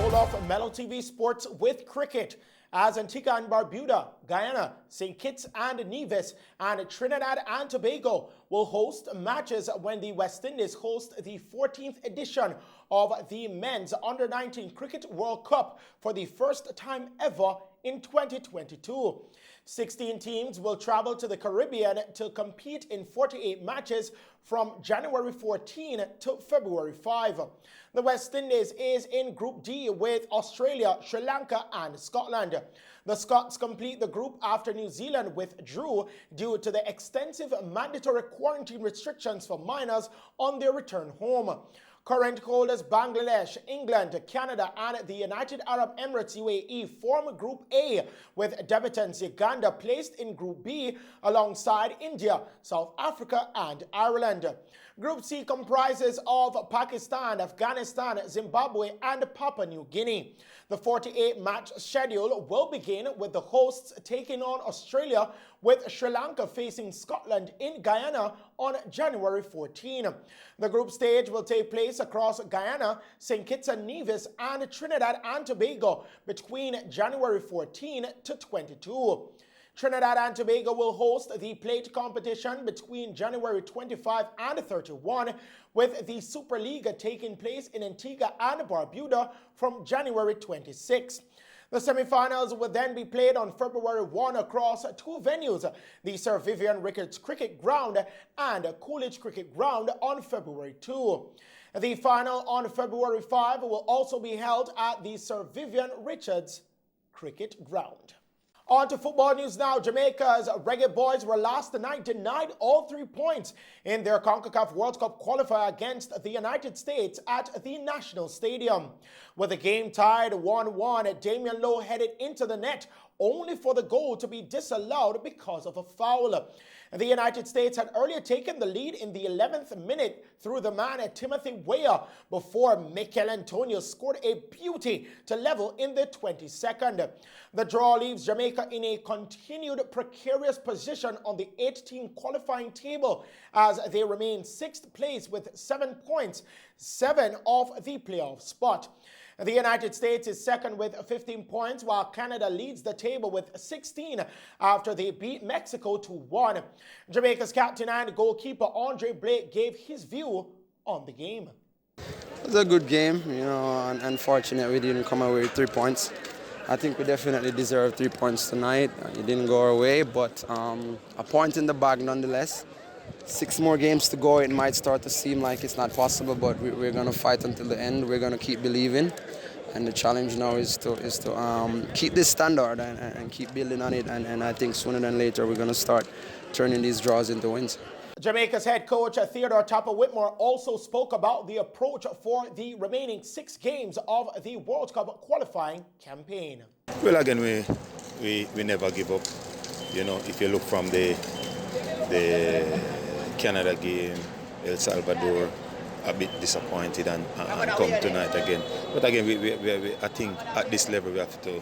roll off Mello TV Sports with cricket as Antigua and Barbuda, Guyana, St. Kitts and Nevis, and Trinidad and Tobago will host matches when the West Indies host the 14th edition of the Men's Under-19 Cricket World Cup for the first time ever in 2022. 16 teams will travel to the Caribbean to compete in 48 matches from January 14 to February 5. The West Indies is in Group D with Australia, Sri Lanka and Scotland. The Scots complete the group after New Zealand withdrew due to the extensive mandatory quarantine restrictions for minors on their return home. Current holders Bangladesh, England, Canada, and the United Arab Emirates UAE form Group A, with debutants Uganda placed in Group B alongside India, South Africa, and Ireland. Group C comprises of Pakistan, Afghanistan, Zimbabwe, and Papua New Guinea. The 48-match schedule will begin with the hosts taking on Australia, with Sri Lanka facing Scotland in Guyana on January 14. The group stage will take place across Guyana, St. Kitts and Nevis, and Trinidad and Tobago between January 14 to 22. Trinidad and Tobago will host the plate competition between January 25 and 31, with the Super League taking place in Antigua and Barbuda from January 26. The semi-finals will then be played on February 1 across two venues, the Sir Vivian Ricketts Cricket Ground and Coolidge Cricket Ground on February 2. The final on February 5 will also be held at the Sir Vivian Richards Cricket Ground. On to football news now. Jamaica's Reggae Boys were last night denied all 3 points in their CONCACAF World Cup qualifier against the United States at the National Stadium. With the game tied 1-1, Damian Lowe headed into the net, only for the goal to be disallowed because of a foul. The United States had earlier taken the lead in the 11th minute through the man Timothy Weah before Mikel Antonio scored a beauty to level in the 22nd. The draw leaves Jamaica in a continued precarious position on the 8-team qualifying table as they remain 6th place with 7 points, 7 off the playoff spot. The United States is second with 15 points, while Canada leads the table with 16 after they beat Mexico 2-1. Jamaica's captain and goalkeeper Andre Blake gave his view on the game. It was a good game, unfortunately we didn't come away with 3 points. I think we definitely deserve 3 points tonight. It didn't go our way, but a point in the bag nonetheless. 6 more games to go. It might start to seem like it's not possible, but we're going to fight until the end. We're going to keep believing, and the challenge now is to keep this standard and keep building on it. And I think sooner than later we're going to start turning these draws into wins. Jamaica's head coach Theodore Tapper Whitmore also spoke about the approach for the remaining 6 games of the World Cup qualifying campaign. Well, again, we never give up. You know, if you look from the Canada game, El Salvador, a bit disappointed and come tonight again. But again, I think at this level we have to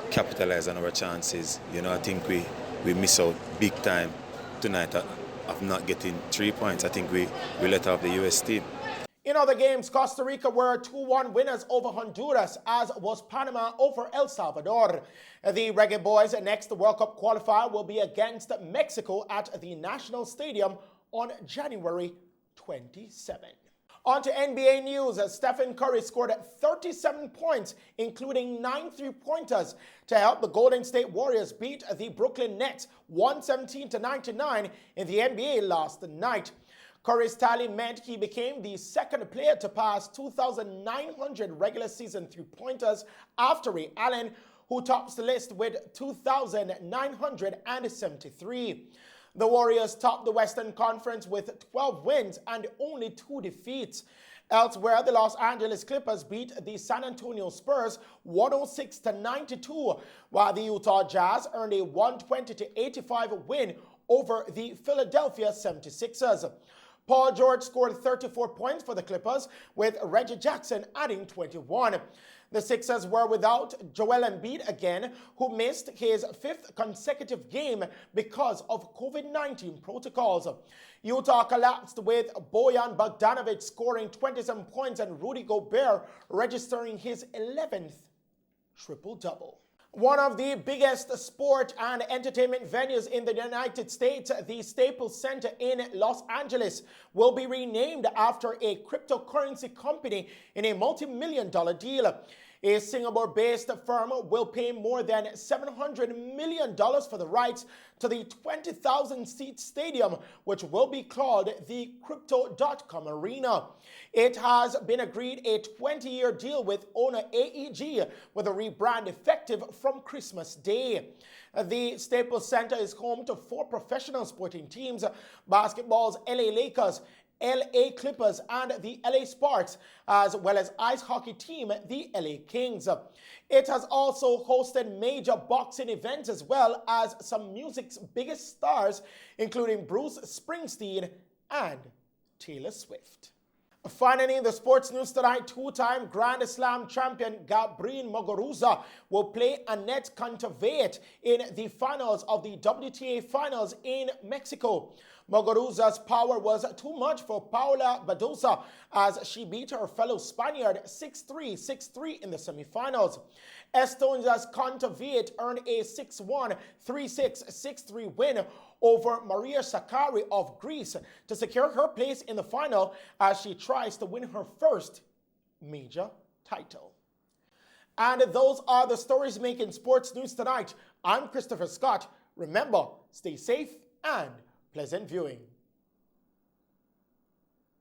capitalize on our chances. You know, I think we miss out big time tonight of not getting 3 points. I think we let off the US team. In other games, Costa Rica were 2-1 winners over Honduras, as was Panama over El Salvador. The Reggae Boys' next World Cup qualifier will be against Mexico at the National Stadium on January 27. On to NBA news. Stephen Curry scored 37 points, including 9 3-pointers, to help the Golden State Warriors beat the Brooklyn Nets 117-99 in the NBA last night. Curry's tally meant he became the second player to pass 2,900 regular season 3-pointers after Ray Allen, who tops the list with 2,973. The Warriors top the Western Conference with 12 wins and only 2 defeats. Elsewhere, the Los Angeles Clippers beat the San Antonio Spurs 106-92, while the Utah Jazz earned a 120-85 win over the Philadelphia 76ers. Paul George scored 34 points for the Clippers, with Reggie Jackson adding 21. The Sixers were without Joel Embiid again, who missed his 5th consecutive game because of COVID-19 protocols. Utah collapsed with Bojan Bogdanovic scoring 27 points and Rudy Gobert registering his 11th triple-double. One of the biggest sport and entertainment venues in the United States, the Staples Center in Los Angeles, will be renamed after a cryptocurrency company in a multi-million-dollar deal. A Singapore-based firm will pay more than $700 million for the rights to the 20,000-seat stadium, which will be called the Crypto.com Arena. It has been agreed a 20-year deal with owner AEG, with a rebrand effective from Christmas Day. The Staples Center is home to 4 professional sporting teams: basketball's LA Lakers, LA Clippers, and the LA Sparks, as well as ice hockey team, the LA Kings. It has also hosted major boxing events as well as some music's biggest stars, including Bruce Springsteen and Taylor Swift. Finally, in the sports news tonight, 2-time Grand Slam champion Gabriel Muguruza will play Annette Kontaveit in the finals of the WTA Finals in Mexico. Muguruza's power was too much for Paula Badosa as she beat her fellow Spaniard 6-3, 6-3 in the semifinals. Estonia's Kontaveit earned a 6-1, 3-6, 6-3 win over Maria Sakkari of Greece to secure her place in the final as she tries to win her first major title. And those are the stories making sports news tonight. I'm Christopher Scott. Remember, stay safe and pleasant viewing.